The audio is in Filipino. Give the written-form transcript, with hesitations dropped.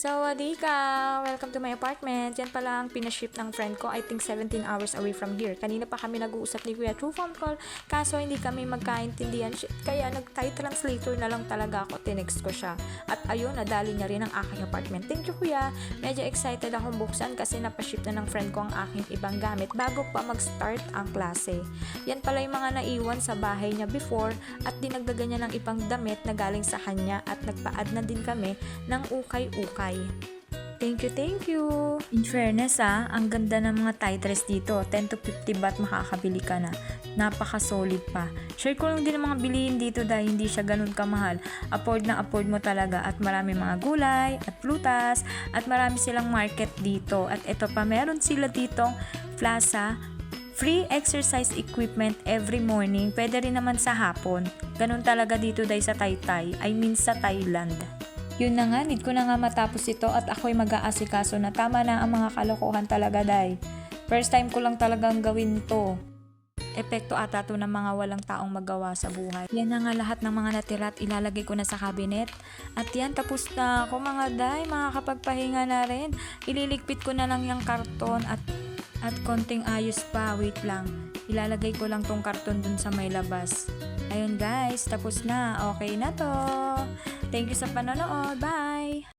Sawadika! Welcome to my apartment. Yan pala ang pinaship ng friend ko. I think 17 hours away from here. Kanina pa kami nag-uusap ni Kuya through phone call. Kaso hindi kami magkaintindihan. Kaya nag-Thai translator na lang talaga ako. Tinext ko siya. At ayun, nadali niya rin ang aking apartment. Thank you, Kuya. Medyo excited akong buksan kasi napaship na ng friend ko ang aking ibang gamit bago pa mag-start ang klase. Yan pala yung mga naiwan sa bahay niya before at dinagdagan niya ng ibang damit na galing sa kanya at nagpa-add na din kami ng ukay-ukay. Thank you. In fairness ang ganda ng mga Thai dress dito. 10 to 50 baht makakabili ka na. Napaka-solid pa. Share ko lang din ang mga bilihin dito dahil hindi siya ganun kamahal. Afford na afford mo talaga at marami mga gulay at prutas at marami silang market dito. At ito pa, meron sila ditong plaza. Free exercise equipment every morning. Pwede rin naman sa hapon. Ganun talaga dito dahil sa Taytay. I mean sa Thailand. Yun na nga, need ko na nga matapos ito at ako'y mag-aasikaso na tama na ang mga kalokohan talaga day. First time ko lang talagang gawin to. Epekto ata to ng mga walang taong magawa sa buhay. Yan na nga lahat ng mga natira at ilalagay ko na sa cabinet. At yan, tapos na ako mga day, makakapagpahinga na rin. Ililigpit ko na lang yung karton at konting ayos pa, wait lang. Ilalagay ko lang tong karton dun sa may labas. Ayun guys, tapos na. Okay na to. Thank you sa panonood. Bye!